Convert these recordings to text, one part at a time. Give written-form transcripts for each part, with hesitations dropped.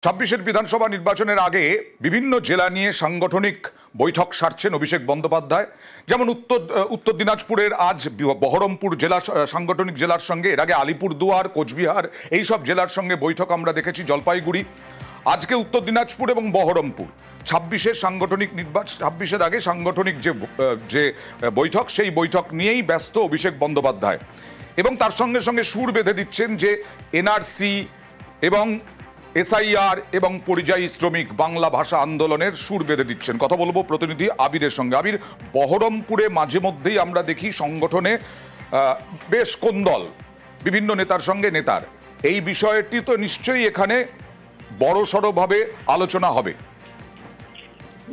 ছাব্বিশের বিধানসভা নির্বাচনের আগে বিভিন্ন জেলা নিয়ে সাংগঠনিক বৈঠক সারছেন অভিষেক বন্দ্যোপাধ্যায়। যেমন উত্তর দিনাজপুরের আজ বহরমপুর জেলা সাংগঠনিক জেলার সঙ্গে, এর আগে আলিপুরদুয়ার, কোচবিহার এই সব জেলার সঙ্গে বৈঠক আমরা দেখেছি, জলপাইগুড়ি। আজকে উত্তর দিনাজপুর এবং বহরমপুর। ছাব্বিশের সাংগঠনিক নির্বাচন, ছাব্বিশের আগে সাংগঠনিক যে বৈঠক, সেই বৈঠক নিয়েই ব্যস্ত অভিষেক বন্দ্যোপাধ্যায় এবং তার সঙ্গে সঙ্গে সুর বেঁধে দিচ্ছেন যে এনআরসি এবং এসআইআর এবং পরিযায়ী শ্রমিক বাংলা ভাষা আন্দোলনের সুর বেঁধে দিচ্ছেন। কথা বলবো প্রতিনিধি আবিরের সঙ্গে। আবির, বহরমপুরে মাঝে মধ্যেই আমরা দেখি সংগঠনে বেশ কোন্দল, বিভিন্ন নেতার সঙ্গে নেতার। এই বিষয়টি তো নিশ্চয়ই এখানে বড়সড়ভাবে আলোচনা হবে।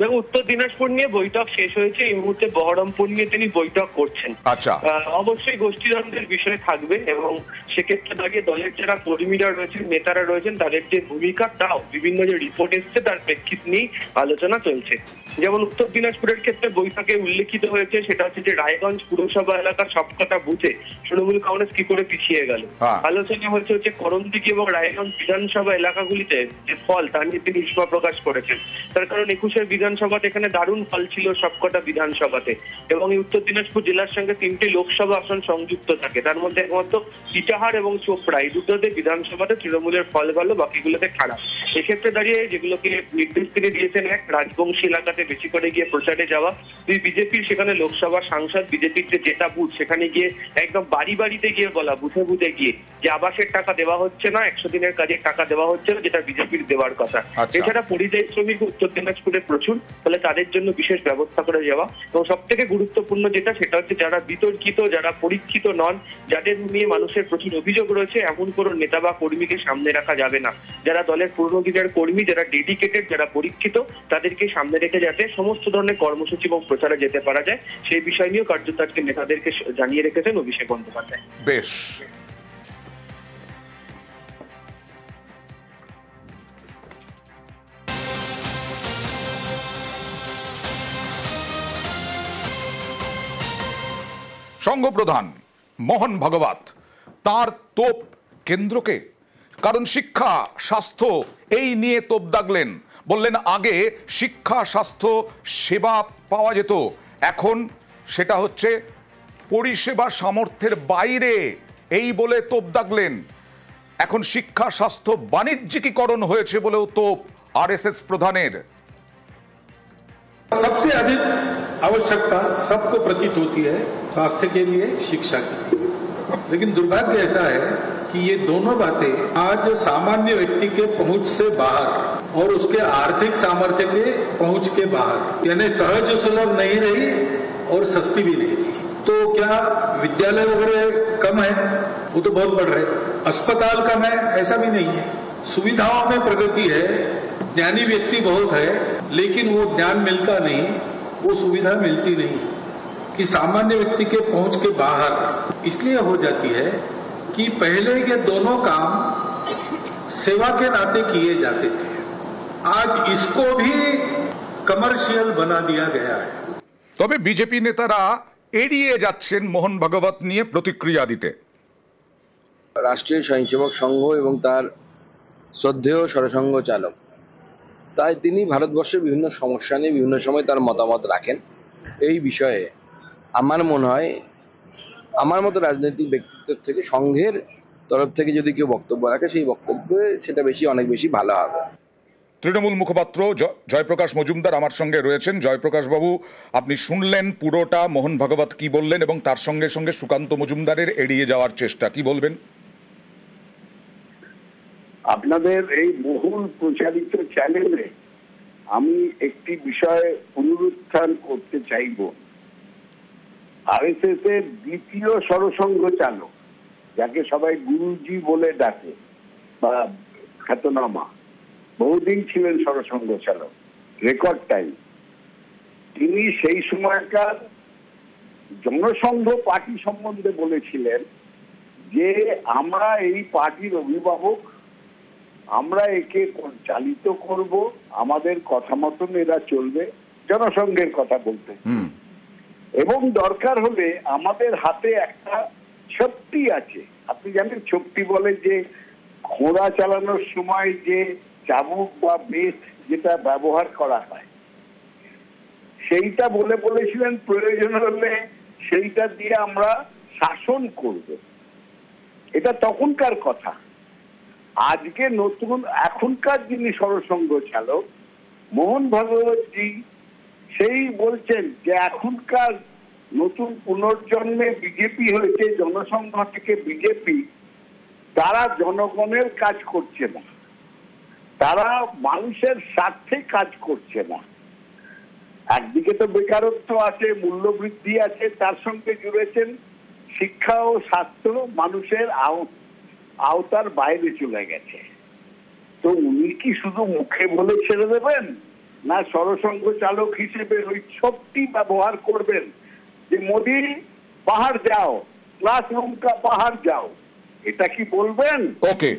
দেখো, উত্তর দিনাজপুর নিয়ে বৈঠক শেষ হয়েছে, এই মুহূর্তে বহরমপুর নিয়ে তিনি বৈঠক করছেন। আচ্ছা, অবশ্যই গোষ্ঠীদ্বন্দ্বের বিষয় থাকবে এবং সেক্ষেত্রে দাঁড়িয়ে দলের যারা কর্মীরা রয়েছেন, নেতারা রয়েছেন, তাদের যে ভূমিকা, তাও বিভিন্ন যে রিপোর্ট এসছে তার প্রেক্ষিত নিয়েই আলোচনা চলছে। যেমন উত্তর দিনাজপুরের ক্ষেত্রে বৈঠকে উল্লেখিত হয়েছে সেটা হচ্ছে যে রায়গঞ্জ পুরসভা এলাকার সবকটা বুথে তৃণমূল কংগ্রেস কি করে পিছিয়ে গেল। আলোচনা হচ্ছে করণদিঘি এবং রায়গঞ্জ বিধানসভা এলাকাগুলিতে যে ফল, তা নিয়ে তিনি উষ্মা প্রকাশ করেছেন। তার কারণ 21-এর বিধানসভাতে এখানে দারুণ ফল ছিল সবকটা বিধানসভাতে, এবং এই উত্তর দিনাজপুর জেলার সঙ্গে 3টি লোকসভা আসন সংযুক্ত থাকে, তার মধ্যে একমাত্র ইটাহার এবং চোপড়া এই দুটোতে বিধানসভাতে তৃণমূলের ফল ভালো, বাকিগুলোতে খারাপ। এক্ষেত্রে দাঁড়িয়ে যেগুলোকে নির্দেশ তিনি দিয়েছেন, এক, রাজবংশী এলাকাতে বেশি করে গিয়ে প্রচারে যাওয়া, দুই, বিজেপির সেখানে লোকসভা সাংসদ, বিজেপির যে জেতা বুথ সেখানে গিয়ে একদম বাড়ি বাড়িতে গিয়ে বলা, বুথে বুথে গিয়ে যে আবাসের টাকা দেওয়া হচ্ছে না, 100 দিনের কাজের টাকা দেওয়া হচ্ছে না, যেটা বিজেপির দেওয়ার কথা। এছাড়া পরিযায়ী শ্রমিক উত্তর দিনাজপুরে প্রচুর, তাহলে তাদের জন্য বিশেষ ব্যবস্থা করে যাওয়া। এবং সব থেকে গুরুত্বপূর্ণ যেটা, সেটা হচ্ছে যারা বিতর্কিত, যারা পরীক্ষিত নন, যাদের নিয়ে মানুষের প্রচুর অভিযোগ রয়েছে, এমন কোনো নেতা বা কর্মীকে সামনে রাখা যাবে না। যারা দলের পুরনো দিনের কর্মী, যারা ডেডিকেটেড, যারা পরীক্ষিত, তাদেরকে সামনে রেখে যাতে সমস্ত ধরনের কর্মসূচি এবং প্রচারে যেতে পারা যায়, সেই বিষয় নিয়েও কার্যত আজকে নেতাদেরকে জানিয়ে রেখেছেন অভিষেক বন্দ্যোপাধ্যায়। বেশ, সংঘপ্রধান মোহন ভাগবত তার তোপ কেন্দ্রকে, কারণ শিক্ষা, স্বাস্থ্য এই নিয়ে তোপ দাগলেন। বললেন আগে শিক্ষা, স্বাস্থ্য, সেবা পাওয়া যেত, এখন সেটা হচ্ছে পরিষেবা সামর্থ্যের বাইরে, এই বলে তোপ দাগলেন। এখন শিক্ষা, স্বাস্থ্য বাণিজ্যিকীকরণ হয়েছে বলেও তোপ আরএসএস প্রধানের। सबसे अधिक आवश्यकता सबको प्रतीत होती है स्वास्थ्य के लिए, शिक्षा की, लेकिन दुर्भाग्य ऐसा है कि ये दोनों बातें आज सामान्य व्यक्ति के पहुंच से बाहर और उसके आर्थिक सामर्थ्य के पहुंच के बाहर, यानी सहज सुलभ नहीं रही और सस्ती भी नहीं रही। तो क्या विद्यालय वगैरह कम है? वो तो बहुत बढ़ रहे। अस्पताल कम है? ऐसा भी नहीं है। सुविधाओं में प्रगति है, ज्ञानी व्यक्ति बहुत है, लेकिन वो ज्ञान मिलता नहीं, वो सुविधा मिलती नहीं, कि सामान्य व्यक्ति के पहुंच के बाहर इसलिए हो जाती है कि पहले के दोनों काम सेवा के नाते किए जाते थे, आज इसको भी कमर्शियल बना दिया गया है। তবে বিজেপি নেতারা এড়িয়ে যাচ্ছেন মোহন ভাগবত নিয়ে প্রতিক্রিয়া দিতে। রাষ্ট্রীয় স্বয়ংসেবক সংঘ এবং তার শ্রদ্ধেয় সরসংঘ চালক, তাই তিনি ভারতবর্ষের বিভিন্ন সমস্যা নিয়ে বিভিন্ন সময় তার মতামত রাখেন। এই বিষয়ে আমার মনে হয় আমার মতো রাজনৈতিক ব্যক্তিত্বের থেকে সংঘের তরফ থেকে যদি কেউ বক্তব্য রাখে, সেই বক্তব্যে সেটা অনেক বেশি ভালো হবে। তৃণমূল মুখপাত্র জয়প্রকাশ মজুমদার আমার সঙ্গে রয়েছেন। জয়প্রকাশ বাবু, আপনি শুনলেন পুরোটা মোহন ভাগবত কি বললেন এবং তার সঙ্গে সঙ্গে সুকান্ত মজুমদারের এড়িয়ে যাওয়ার চেষ্টা, কি বলবেন? আপনাদের এই বহুল প্রচারিত চ্যানেলে আমি একটি বিষয় পুনরুত্থান করতে চাইব। আরএসএস এর দ্বিতীয় সরসংঘ চালক, যাকে সবাই গুরুজি বলে ডাকে বা খ্যাতনামা, বহুদিন ছিলেন সরসংঘ চালক, রেকর্ড টাইম। তিনি সেই সময়কার জনসংঘ পার্টি সম্বন্ধে বলেছিলেন যে আমরা এই পার্টির অভিভাবক, আমরা একে চালিত করব, আমাদের কথা মতন এরা চলবে, জনসংঘের কথা বলতে, এবং দরকার হলে আমাদের হাতে একটা ছত্তি আছে। আপনি জানেন ছত্তি বলে যে ঘোড়া চালানোর সময় যে চাবুক বা বেত যেটা ব্যবহার করা হয় সেইটা বলেছিলেন প্রয়োজন হলে সেইটা দিয়ে আমরা শাসন করব। এটা তখনকার কথা। আজকে নতুন এখনকার যিনি সরসংঘ চালক মোহন ভাগবতজি সেই বলছেন যে এখনকার নতুন পুনর্জন্মে বিজেপি হয়েছে, জনসংঘ থেকে বিজেপি, তারা জনগণের কাজ করছে না, তারা মানুষের স্বার্থে কাজ করছে না। একদিকে তো বেকারত্ব আছে, মূল্যবৃদ্ধি আছে, তার সঙ্গে জুড়েছেন শিক্ষা ও স্বাস্থ্য মানুষের আওতার বাইরে চলে গেছে। তো উনি কি শুধু মুখে বলে ছেড়ে দেবেন, না সরসংঘ চালক হিসেবে ওই সবটি ব্যবহার করবেন যে মোদি বাহার যাও, ক্লাসরুম কা বাহার যাও, এটা কি বলবেন? ওকে,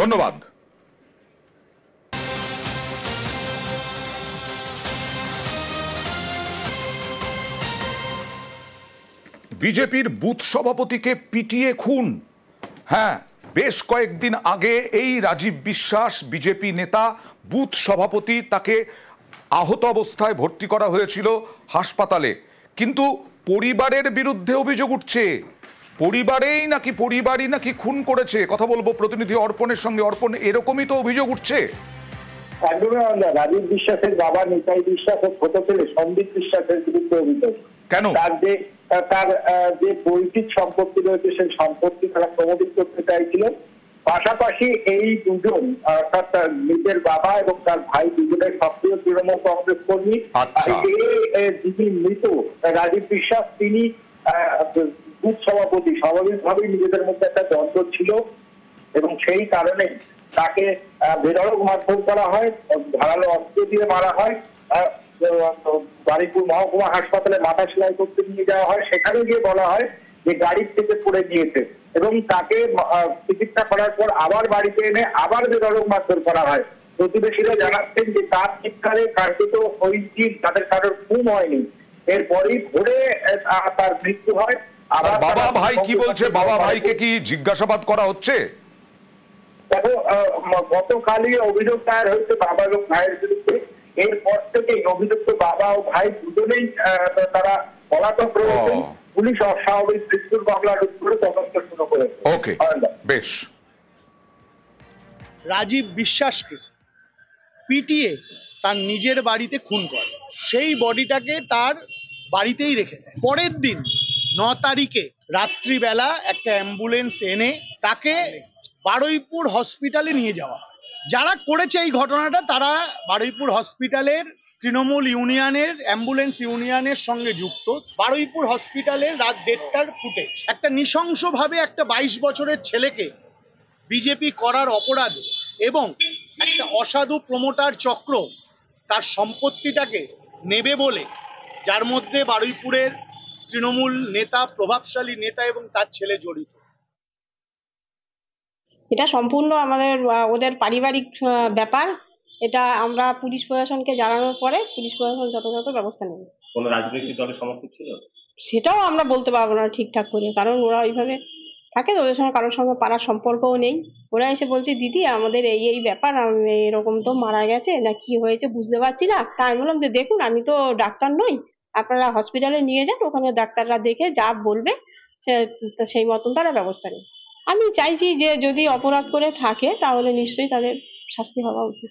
ধন্যবাদ। বিজেপির বুথ সভাপতিকে পিটিয়ে খুন। হ্যাঁ, বেশ কয়েকদিন আগে এই রাজীব বিশ্বাস বিজেপি নেতা বুথ সভাপতি, তাকে আহত অবস্থায় ভর্তি করা হয়েছিল হাসপাতালে, কিন্তু পরিবারের বিরুদ্ধে অভিযোগ উঠছে পরিবারই নাকি খুন করেছে। কথা বলবো প্রতিনিধি অর্পণের সঙ্গে। অর্পণ, এরকমই তো অভিযোগ উঠছে। একদমই রাজীব বিশ্বাসের বাবা নিতাই বিশ্বাস ও ছোট ছেলে সন্দীপ বিশ্বাসের বিরুদ্ধে অভিযোগ। কেন? তার যে পৈতৃক সম্পত্তি রয়েছে সেই সম্পত্তি তারা প্রমোদিত করতে চাইছিলেন। পাশাপাশি এই দুজন অর্থাৎ তার নিজের বাবা এবং তার ভাই দুজনের সক্রিয় তৃণমূল কংগ্রেস কর্মী। যিনি মৃত রাজীব বিশ্বাস, তিনি বুথ সভাপতি। স্বাভাবিকভাবেই নিজেদের মধ্যে একটা দ্বন্দ্ব ছিল এবং সেই কারণে তাকে বেধড়ক মারধর করা হয়, ধারালো অস্ত্র দিয়ে মারা হয়, বারুইপুর মহকুমা হাসপাতালে মাথা সেলাই করতে নিয়ে যাওয়া হয়। সেখানে গিয়ে বলা হয় যে গাড়ির থেকে পড়ে গিয়েছে এবং তাকে চিকিৎসা করার পর আবার বাড়িতে এনে আবার বেধড়ক মারধর করা হয়। প্রতিবেশীরা জানাচ্ছেন যে তার চিৎকারে কার্যত ওই দিন তাদের কারোর ঘুম হয়নি। এরপরই ভোরে তার মৃত্যু হয়। আবার বাবা ভাই কি বলছে? বাবা ভাইকে কি জিজ্ঞাসাবাদ করা হচ্ছে? দেখো, গতকালই অভিযোগ দায়ের হয়েছে বাবা এবং ভাইয়ের বিরুদ্ধে। এরপর থেকেই অভিযুক্ত বাবা ও ভাই দুজনেই তারা পলাতক রয়েছেন। পুলিশ অস্বাভাবিক মৃত্যুর মামলা রুজু করে তদন্ত শুরু করেছে। ওকে, বেশ। রাজীব বিশ্বাসকে পিটিয়ে তার নিজের বাড়িতে খুন করে, সেই বডিটাকে তার বাড়িতেই রেখে দেয়। পরের দিন 9 তারিখে রাত্রিবেলা একটা অ্যাম্বুলেন্স এনে তাকে বারুইপুর হসপিটালে নিয়ে যাওয়া। যারা করেছে এই ঘটনাটা তারা বারুইপুর হসপিটালের তৃণমূল ইউনিয়নের অ্যাম্বুলেন্স ইউনিয়নের সঙ্গে যুক্ত। বারুইপুর হসপিটালের রাত 1:30টার ফুটেজ, একটা নৃশংসভাবে একটা 22 বছরের ছেলেকে বিজেপি করার অপরাধে এবং একটা অসাধু প্রমোটার চক্র তার সম্পত্তিটাকে নেবে বলে, যার মধ্যে বারুইপুরের তৃণমূল নেতা, প্রভাবশালী নেতা এবং তার ছেলে জড়িত। এটা সম্পূর্ণ আমাদের ওদের পারিবারিক ব্যাপার। এটা আমরা পুলিশ প্রশাসনকে জানানোর পরে পুলিশ প্রশাসন যথাযথ ব্যবস্থা নেবে। কোন রাজনৈতিক দলের সমর্থক ছিল? সেটাও আমরা বলতে পারবো না ঠিকঠাক করে, কারণ ওরা ওইভাবে থাকে, ওদের সঙ্গে কারোর সঙ্গে পাড়ার সম্পর্কও নেই। ওরা এসে বলছে দিদি আমাদের এই ব্যাপার, এরকম তো মারা গেছে না কি হয়েছে বুঝতে পারছি না। তা আমি বললাম যে দেখুন আমি তো ডাক্তার নই, আপনারা হসপিটালে নিয়ে যান, ওখানে ডাক্তাররা দেখে যা বলবে সেই মতন তারা ব্যবস্থা নেবে। আমি চাইছি যে যদি অপরাধ করে থাকে তাহলে নিশ্চয়ই তাদের শাস্তি হওয়া উচিত।